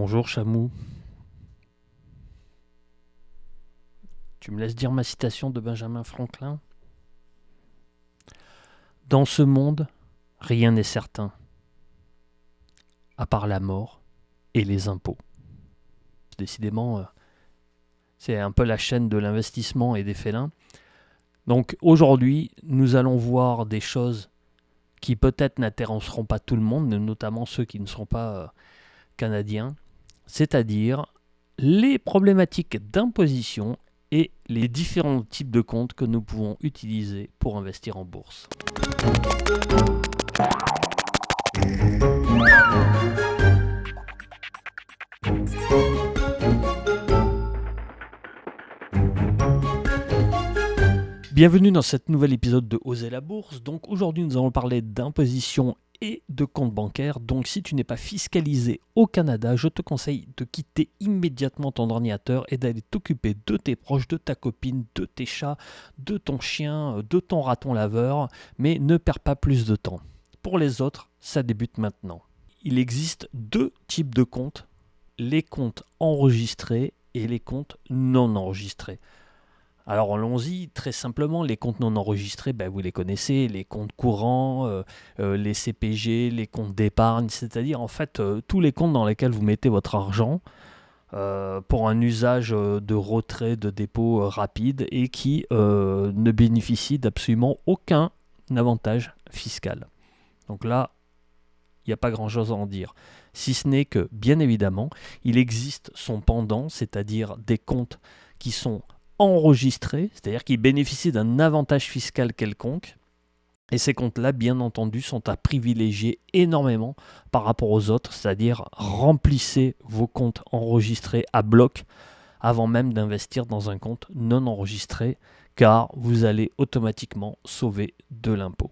Bonjour Chamou, tu me laisses dire ma citation de Benjamin Franklin? Dans ce monde, rien n'est certain, à part la mort et les impôts. Décidément, c'est un peu la chaîne de l'investissement et des félins. Donc aujourd'hui, nous allons voir des choses qui peut-être n'intéresseront pas tout le monde, notamment ceux qui ne sont pas canadiens, c'est-à-dire les problématiques d'imposition et les différents types de comptes que nous pouvons utiliser pour investir en bourse. Bienvenue dans cet nouvel épisode de Oser la bourse. Donc aujourd'hui nous allons parler d'imposition et de compte bancaire. Donc si tu n'es pas fiscalisé au Canada, je te conseille de quitter immédiatement ton ordinateur et d'aller t'occuper de tes proches, de ta copine, de tes chats, de ton chien, de ton raton laveur, mais ne perds pas plus de temps. Pour les autres, ça débute maintenant. Il existe deux types de comptes, les comptes enregistrés et les comptes non enregistrés. Alors allons-y, très simplement, les comptes non enregistrés, vous les connaissez, les comptes courants, les CPG, les comptes d'épargne, c'est-à-dire en fait tous les comptes dans lesquels vous mettez votre argent pour un usage de retrait, de dépôt rapide et qui ne bénéficient d'absolument aucun avantage fiscal. Donc là, il n'y a pas grand-chose à en dire. Si ce n'est que, bien évidemment, il existe son pendant, c'est-à-dire des comptes qui sont enregistrés, c'est-à-dire qui bénéficient d'un avantage fiscal quelconque. Et ces comptes-là, bien entendu, sont à privilégier énormément par rapport aux autres, c'est-à-dire remplissez vos comptes enregistrés à bloc avant même d'investir dans un compte non enregistré, car vous allez automatiquement sauver de l'impôt.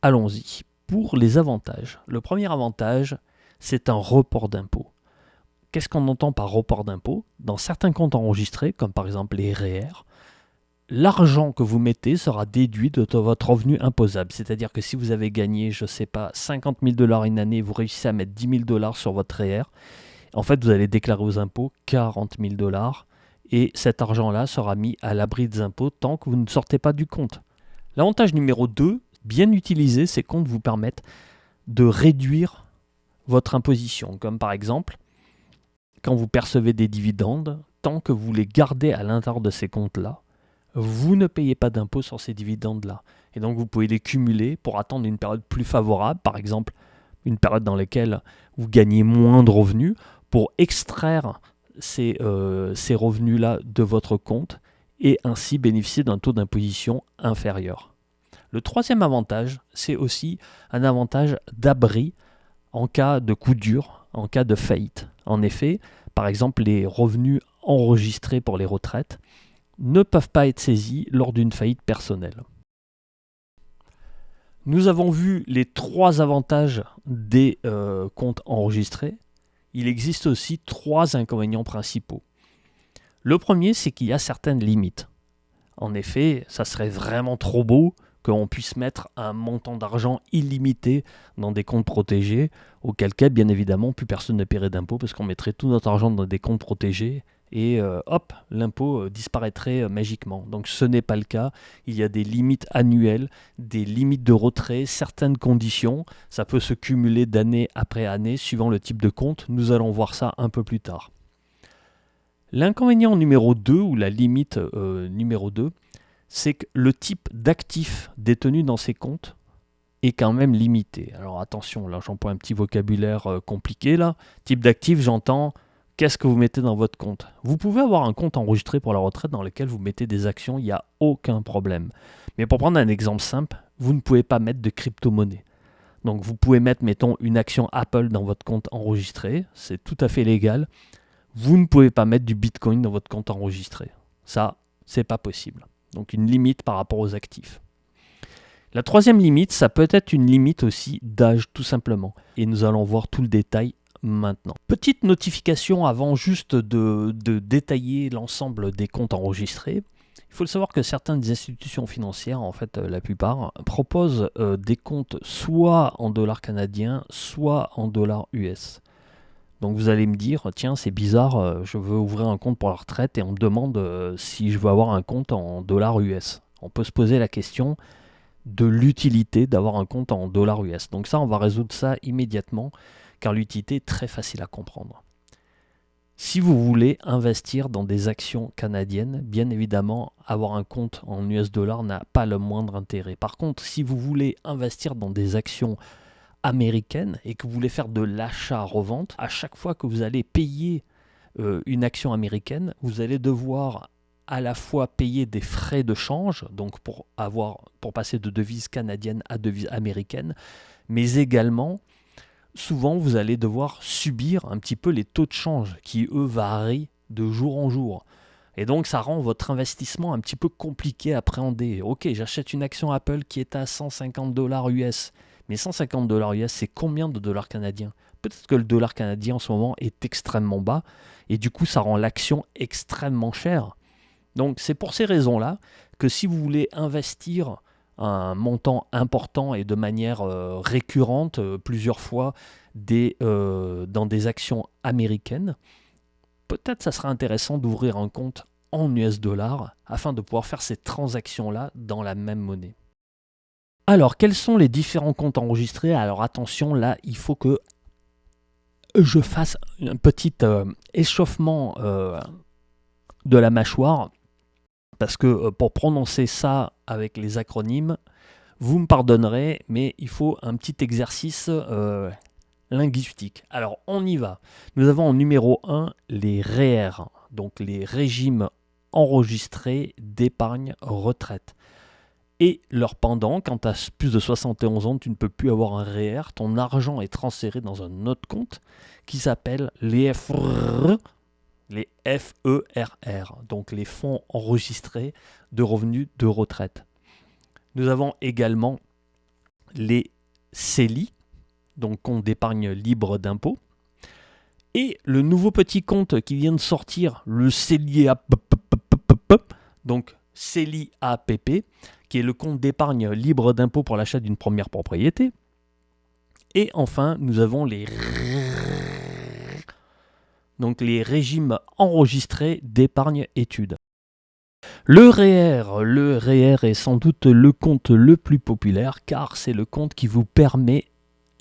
Allons-y. Pour les avantages, le premier avantage, c'est un report d'impôt. Qu'est-ce qu'on entend par report d'impôt? Dans certains comptes enregistrés, comme par exemple les REER, l'argent que vous mettez sera déduit de votre revenu imposable. C'est-à-dire que si vous avez gagné, je ne sais pas, 50 000 $ une année, vous réussissez à mettre 10 000 $ sur votre REER, en fait, vous allez déclarer aux impôts 40 000 $ et cet argent-là sera mis à l'abri des impôts tant que vous ne sortez pas du compte. L'avantage numéro 2, bien utiliser, ces comptes vous permettent de réduire votre imposition. Comme par exemple, quand vous percevez des dividendes, tant que vous les gardez à l'intérieur de ces comptes-là, vous ne payez pas d'impôt sur ces dividendes-là. Et donc vous pouvez les cumuler pour attendre une période plus favorable, par exemple une période dans laquelle vous gagnez moins de revenus, pour extraire ces revenus-là de votre compte et ainsi bénéficier d'un taux d'imposition inférieur. Le troisième avantage, c'est aussi un avantage d'abri en cas de coup dur, en cas de faillite. En effet, par exemple, les revenus enregistrés pour les retraites ne peuvent pas être saisis lors d'une faillite personnelle. Nous avons vu les trois avantages des comptes enregistrés. Il existe aussi trois inconvénients principaux. Le premier, c'est qu'il y a certaines limites. En effet, ça serait vraiment trop beau qu'on puisse mettre un montant d'argent illimité dans des comptes protégés, auquel cas, bien évidemment, plus personne ne paierait d'impôt parce qu'on mettrait tout notre argent dans des comptes protégés et hop, l'impôt disparaîtrait magiquement. Donc ce n'est pas le cas. Il y a des limites annuelles, des limites de retrait, certaines conditions. Ça peut se cumuler d'année après année suivant le type de compte. Nous allons voir ça un peu plus tard. L'inconvénient numéro 2, ou la limite numéro 2, c'est que le type d'actifs détenus dans ces comptes est quand même limité. Alors attention, là j'emploie un petit vocabulaire compliqué là. Type d'actifs, j'entends qu'est-ce que vous mettez dans votre compte. Vous pouvez avoir un compte enregistré pour la retraite dans lequel vous mettez des actions, il n'y a aucun problème. Mais pour prendre un exemple simple, vous ne pouvez pas mettre de crypto-monnaie. Donc vous pouvez mettre, mettons, une action Apple dans votre compte enregistré, c'est tout à fait légal. Vous ne pouvez pas mettre du Bitcoin dans votre compte enregistré. Ça, c'est pas possible. Donc une limite par rapport aux actifs. La troisième limite, ça peut être une limite aussi d'âge tout simplement. Et nous allons voir tout le détail maintenant. Petite notification avant juste de détailler l'ensemble des comptes enregistrés. Il faut le savoir que certaines institutions financières, en fait la plupart, proposent des comptes soit en dollars canadiens, soit en dollars US. Donc vous allez me dire, tiens, c'est bizarre, je veux ouvrir un compte pour la retraite et on me demande si je veux avoir un compte en dollars US. On peut se poser la question de l'utilité d'avoir un compte en dollars US. Donc ça, on va résoudre ça immédiatement, car l'utilité est très facile à comprendre. Si vous voulez investir dans des actions canadiennes, bien évidemment, avoir un compte en US dollars n'a pas le moindre intérêt. Par contre, si vous voulez investir dans des actions américaine et que vous voulez faire de l'achat-revente, à chaque fois que vous allez payer une action américaine, vous allez devoir à la fois payer des frais de change, donc pour passer de devise canadienne à devise américaine, mais également, souvent, vous allez devoir subir un petit peu les taux de change qui, eux, varient de jour en jour. Et donc, ça rend votre investissement un petit peu compliqué à appréhender. Ok, j'achète une action Apple qui est à 150 dollars US. Mais 150 dollars US, c'est combien de dollars canadiens? Peut-être que le dollar canadien en ce moment est extrêmement bas et du coup ça rend l'action extrêmement chère. Donc c'est pour ces raisons-là que si vous voulez investir un montant important et de manière récurrente, plusieurs fois dans des actions américaines, peut-être ça sera intéressant d'ouvrir un compte en US dollars afin de pouvoir faire ces transactions-là dans la même monnaie. Alors, quels sont les différents comptes enregistrés? Alors attention, là, il faut que je fasse un petit échauffement de la mâchoire, parce que pour prononcer ça avec les acronymes, vous me pardonnerez, mais il faut un petit exercice linguistique. Alors, on y va. Nous avons en numéro 1 les REER, donc les régimes enregistrés d'épargne retraite. Et leur pendant, quand tu as plus de 71 ans, tu ne peux plus avoir un REER, ton argent est transféré dans un autre compte qui s'appelle les FERR, donc les fonds enregistrés de revenus de retraite. Nous avons également les CELI, donc compte d'épargne libre d'impôt, et le nouveau petit compte qui vient de sortir, le CELI donc CELI APP, qui est le compte d'épargne libre d'impôt pour l'achat d'une première propriété. Et enfin, nous avons les régimes enregistrés d'épargne études. Le REER est sans doute le compte le plus populaire car c'est le compte qui vous permet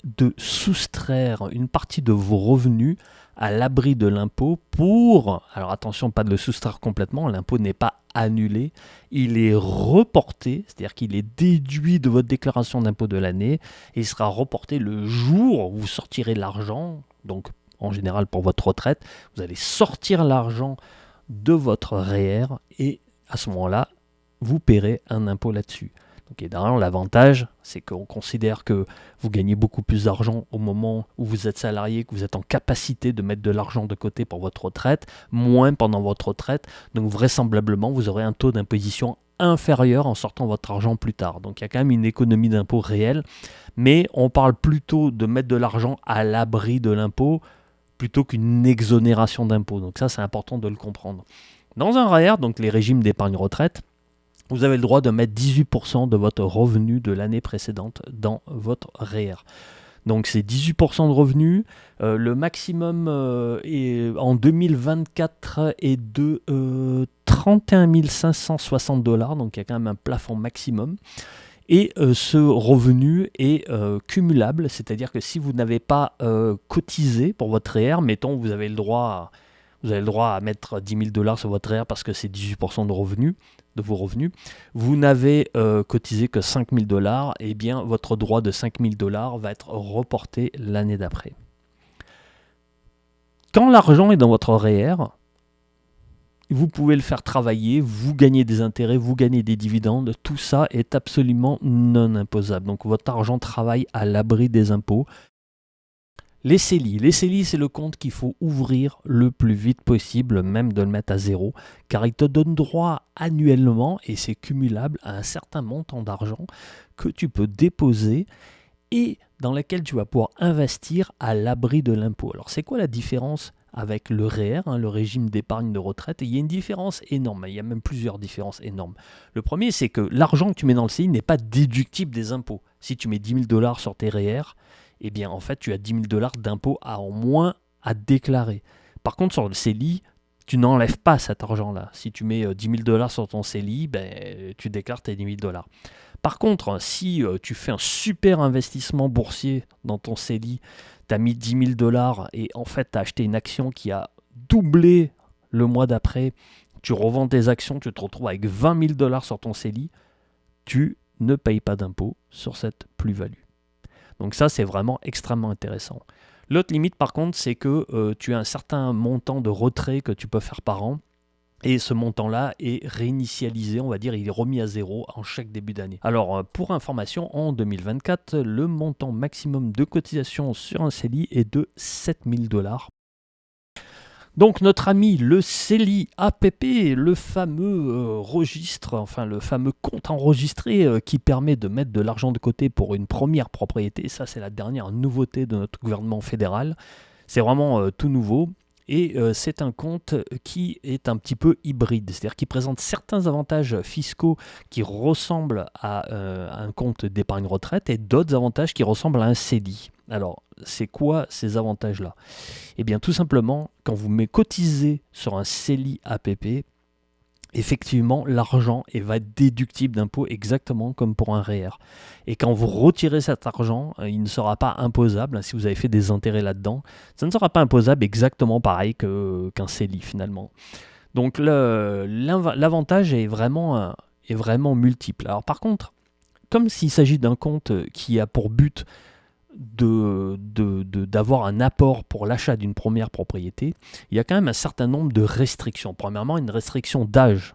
de soustraire une partie de vos revenus à l'abri de l'impôt alors attention, pas de le soustraire complètement, l'impôt n'est pas annulé, il est reporté, c'est-à-dire qu'il est déduit de votre déclaration d'impôt de l'année et il sera reporté le jour où vous sortirez l'argent, donc en général pour votre retraite, vous allez sortir l'argent de votre REER et à ce moment-là, vous paierez un impôt là-dessus. Donc évidemment, l'avantage, c'est qu'on considère que vous gagnez beaucoup plus d'argent au moment où vous êtes salarié, que vous êtes en capacité de mettre de l'argent de côté pour votre retraite, moins pendant votre retraite. Donc vraisemblablement, vous aurez un taux d'imposition inférieur en sortant votre argent plus tard. Donc il y a quand même une économie d'impôt réelle, mais on parle plutôt de mettre de l'argent à l'abri de l'impôt plutôt qu'une exonération d'impôt. Donc ça, c'est important de le comprendre. Dans un REER, donc les régimes d'épargne retraite, vous avez le droit de mettre 18% de votre revenu de l'année précédente dans votre REER. Donc c'est 18% de revenus. Le maximum en 2024 est de 31 560 $. Donc il y a quand même un plafond maximum. Et ce revenu est cumulable, c'est-à-dire que si vous n'avez pas cotisé pour votre REER, mettons vous avez le droit à mettre 10 000 $ sur votre REER parce que c'est 18% de vos revenus, vous n'avez cotisé que 5 000 $, et bien votre droit de 5 000 $ va être reporté l'année d'après. Quand l'argent est dans votre REER, vous pouvez le faire travailler, vous gagnez des intérêts, vous gagnez des dividendes, tout ça est absolument non imposable. Donc votre argent travaille à l'abri des impôts. Les CELI, c'est le compte qu'il faut ouvrir le plus vite possible, même de le mettre à zéro, car il te donne droit annuellement, et c'est cumulable, à un certain montant d'argent que tu peux déposer et dans lequel tu vas pouvoir investir à l'abri de l'impôt. Alors c'est quoi la différence avec le REER, le régime d'épargne de retraite? Et il y a une différence énorme, il y a même plusieurs différences énormes. Le premier, c'est que l'argent que tu mets dans le CELI n'est pas déductible des impôts. Si tu mets 10 000 $ sur tes REER, eh bien en fait tu as 10 000 $ d'impôts en moins à déclarer. Par contre, sur le CELI, tu n'enlèves pas cet argent-là. Si tu mets 10 000 $ sur ton CELI, tu déclares tes 10 000 $. Par contre, si tu fais un super investissement boursier dans ton CELI, tu as mis 10 000 $ et en fait, tu as acheté une action qui a doublé le mois d'après, tu revends tes actions, tu te retrouves avec 20 000 $ sur ton CELI, tu ne payes pas d'impôt sur cette plus-value. Donc ça, c'est vraiment extrêmement intéressant. L'autre limite, par contre, c'est que tu as un certain montant de retrait que tu peux faire par an. Et ce montant-là est réinitialisé, on va dire, il est remis à zéro en chaque début d'année. Alors, pour information, en 2024, le montant maximum de cotisation sur un CELI est de 7 000 $. Donc notre ami le CELI APP, le fameux registre, enfin le fameux compte enregistré qui permet de mettre de l'argent de côté pour une première propriété, ça c'est la dernière nouveauté de notre gouvernement fédéral, c'est vraiment tout nouveau. Et c'est un compte qui est un petit peu hybride, c'est-à-dire qui présente certains avantages fiscaux qui ressemblent à un compte d'épargne retraite et d'autres avantages qui ressemblent à un CELI. Alors, c'est quoi ces avantages-là ? Eh bien, tout simplement, quand vous cotisez sur un CELI APP, effectivement, l'argent va être déductible d'impôt exactement comme pour un REER. Et quand vous retirez cet argent, il ne sera pas imposable. Si vous avez fait des intérêts là-dedans, ça ne sera pas imposable exactement pareil qu'un CELI finalement. Donc l'avantage est vraiment multiple. Alors par contre, comme s'il s'agit d'un compte qui a pour but d'avoir un apport pour l'achat d'une première propriété, il y a quand même un certain nombre de restrictions. Premièrement, une restriction d'âge.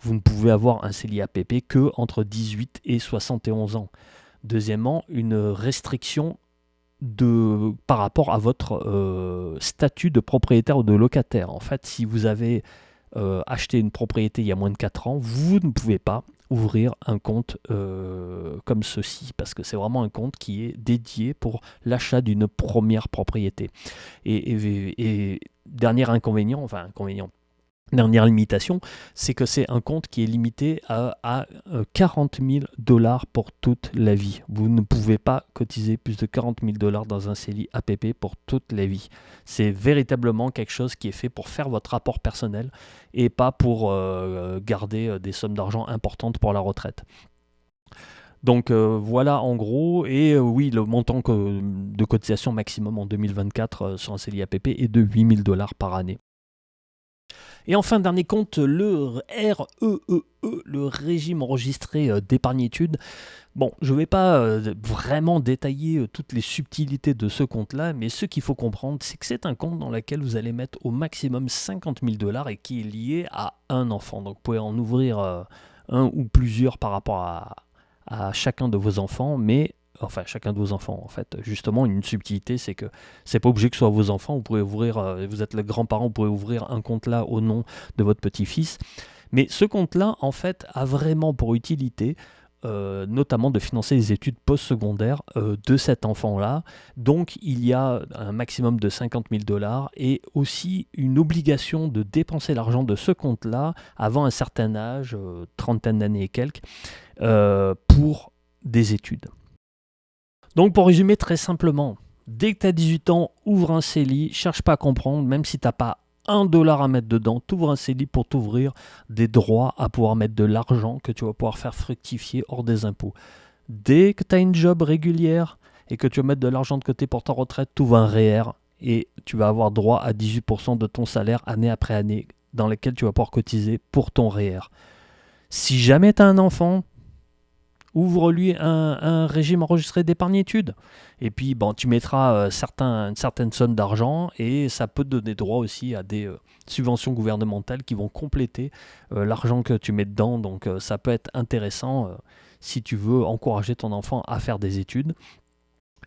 Vous ne pouvez avoir un CELI APP que entre 18 et 71 ans. Deuxièmement, une restriction par rapport à votre statut de propriétaire ou de locataire. En fait, si vous avez acheté une propriété il y a moins de 4 ans, vous ne pouvez pas ouvrir un compte comme ceci, parce que c'est vraiment un compte qui est dédié pour l'achat d'une première propriété. Et dernière limitation, c'est que c'est un compte qui est limité à 40 000 $ pour toute la vie. Vous ne pouvez pas cotiser plus de 40 000 $ dans un CELI APP pour toute la vie. C'est véritablement quelque chose qui est fait pour faire votre rapport personnel et pas pour garder des sommes d'argent importantes pour la retraite. Donc voilà en gros, et oui, le montant de cotisation maximum en 2024 sur un CELI APP est de 8 000 $ par année. Et enfin, dernier compte, le REEE, le régime enregistré d'épargne-études. Bon, je ne vais pas vraiment détailler toutes les subtilités de ce compte-là, mais ce qu'il faut comprendre, c'est que c'est un compte dans lequel vous allez mettre au maximum 50 000 $ et qui est lié à un enfant. Donc vous pouvez en ouvrir un ou plusieurs par rapport à chacun de vos enfants, chacun de vos enfants, en fait. Justement, une subtilité, c'est que c'est pas obligé que ce soit vos enfants. Vous pouvez ouvrir, vous êtes le grand-parent, vous pouvez ouvrir un compte là au nom de votre petit-fils. Mais ce compte-là, en fait, a vraiment pour utilité, notamment de financer les études postsecondaires de cet enfant-là. Donc, il y a un maximum de 50 000 $ et aussi une obligation de dépenser l'argent de ce compte-là avant un certain âge, trentaine d'années et quelques, pour des études. Donc pour résumer très simplement, dès que tu as 18 ans, ouvre un CELI, cherche pas à comprendre, même si tu n'as pas $1 à mettre dedans, tu ouvres un CELI pour t'ouvrir des droits à pouvoir mettre de l'argent que tu vas pouvoir faire fructifier hors des impôts. Dès que tu as une job régulière et que tu vas mettre de l'argent de côté pour ta retraite, tu ouvres un REER et tu vas avoir droit à 18% de ton salaire année après année dans lequel tu vas pouvoir cotiser pour ton REER. Si jamais tu as un enfant, ouvre-lui un régime enregistré d'épargne-études. Et puis, tu mettras une certaine somme d'argent et ça peut te donner droit aussi à des subventions gouvernementales qui vont compléter l'argent que tu mets dedans. Donc, ça peut être intéressant si tu veux encourager ton enfant à faire des études.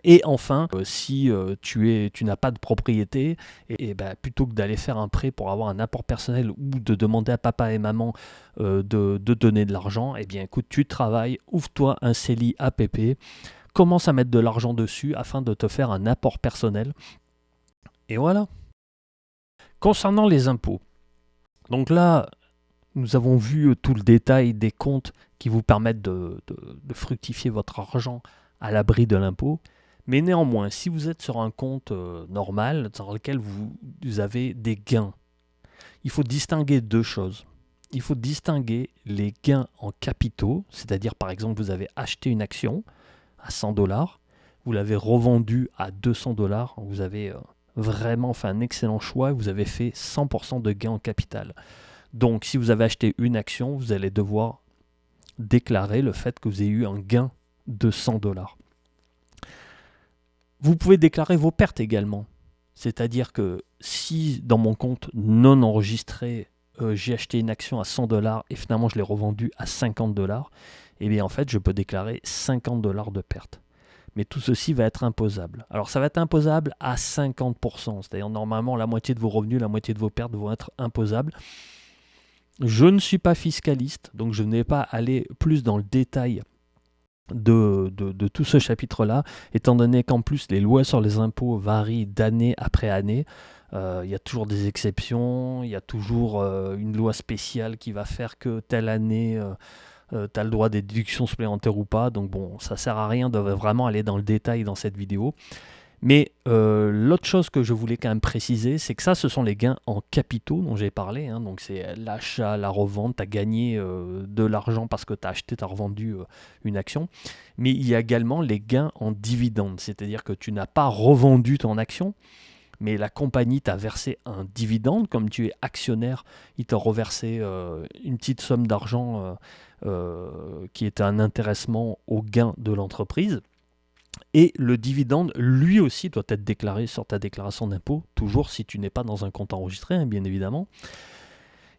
Et enfin, si tu n'as pas de propriété, plutôt que d'aller faire un prêt pour avoir un apport personnel ou de demander à papa et maman de donner de l'argent, écoute, tu travailles, ouvre-toi un CELI APP, commence à mettre de l'argent dessus afin de te faire un apport personnel. Et voilà. Concernant les impôts, donc là, nous avons vu tout le détail des comptes qui vous permettent de fructifier votre argent à l'abri de l'impôt. Mais néanmoins, si vous êtes sur un compte normal dans lequel vous avez des gains, il faut distinguer deux choses. Il faut distinguer les gains en capitaux, c'est-à-dire par exemple vous avez acheté une action à 100 $, vous l'avez revendue à 200 $, vous avez vraiment fait un excellent choix, vous avez fait 100% de gains en capital. Donc si vous avez acheté une action, vous allez devoir déclarer le fait que vous avez eu un gain de 100 $. Vous pouvez déclarer vos pertes également. C'est-à-dire que si dans mon compte non enregistré, j'ai acheté une action à 100 $ et finalement je l'ai revendue à 50 $, eh bien en fait je peux déclarer 50 $ de perte. Mais tout ceci va être imposable. Alors ça va être imposable à 50%, c'est-à-dire normalement la moitié de vos revenus, la moitié de vos pertes vont être imposables. Je ne suis pas fiscaliste, donc je ne vais pas aller plus dans le détail de tout ce chapitre-là, étant donné qu'en plus les lois sur les impôts varient d'année après année. Il y a toujours des exceptions, il y a toujours une loi spéciale qui va faire que telle année tu as le droit des déductions supplémentaires ou pas. Donc bon, ça sert à rien de vraiment aller dans le détail dans cette vidéo. Mais l'autre chose que je voulais quand même préciser, c'est que ça, ce sont les gains en capitaux dont j'ai parlé. Hein. Donc c'est l'achat, la revente, tu as gagné de l'argent parce que tu as acheté, tu as revendu une action. Mais il y a également les gains en dividendes, c'est-à-dire que tu n'as pas revendu ton action, mais la compagnie t'a versé un dividende. Comme tu es actionnaire, il t'a reversé une petite somme d'argent qui est un intéressement au gain de l'entreprise. Et le dividende, lui aussi, doit être déclaré sur ta déclaration d'impôt, toujours si tu n'es pas dans un compte enregistré, hein, bien évidemment.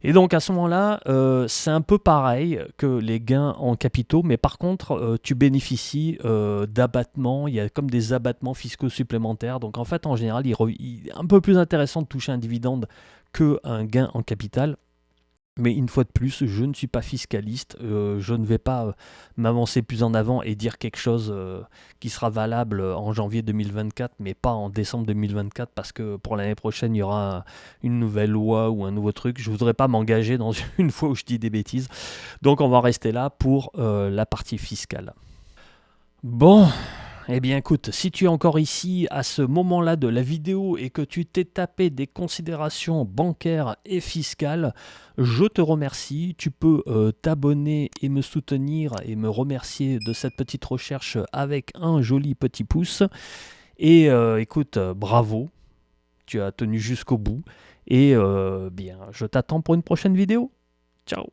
Et donc à ce moment-là, c'est un peu pareil que les gains en capitaux, mais par contre, tu bénéficies d'abattements, il y a comme des abattements fiscaux supplémentaires. Donc en fait, en général, il est un peu plus intéressant de toucher un dividende qu'un gain en capital. Mais une fois de plus, je ne suis pas fiscaliste, je ne vais pas m'avancer plus en avant et dire quelque chose qui sera valable en janvier 2024, mais pas en décembre 2024, parce que pour l'année prochaine, il y aura une nouvelle loi ou un nouveau truc. Je ne voudrais pas m'engager dans une fois où je dis des bêtises. Donc on va rester là pour la partie fiscale. Bon, eh bien écoute, si tu es encore ici à ce moment-là de la vidéo et que tu t'es tapé des considérations bancaires et fiscales, je te remercie. Tu peux t'abonner et me soutenir et me remercier de cette petite recherche avec un joli petit pouce. Et écoute, bravo, tu as tenu jusqu'au bout. Et bien, je t'attends pour une prochaine vidéo. Ciao.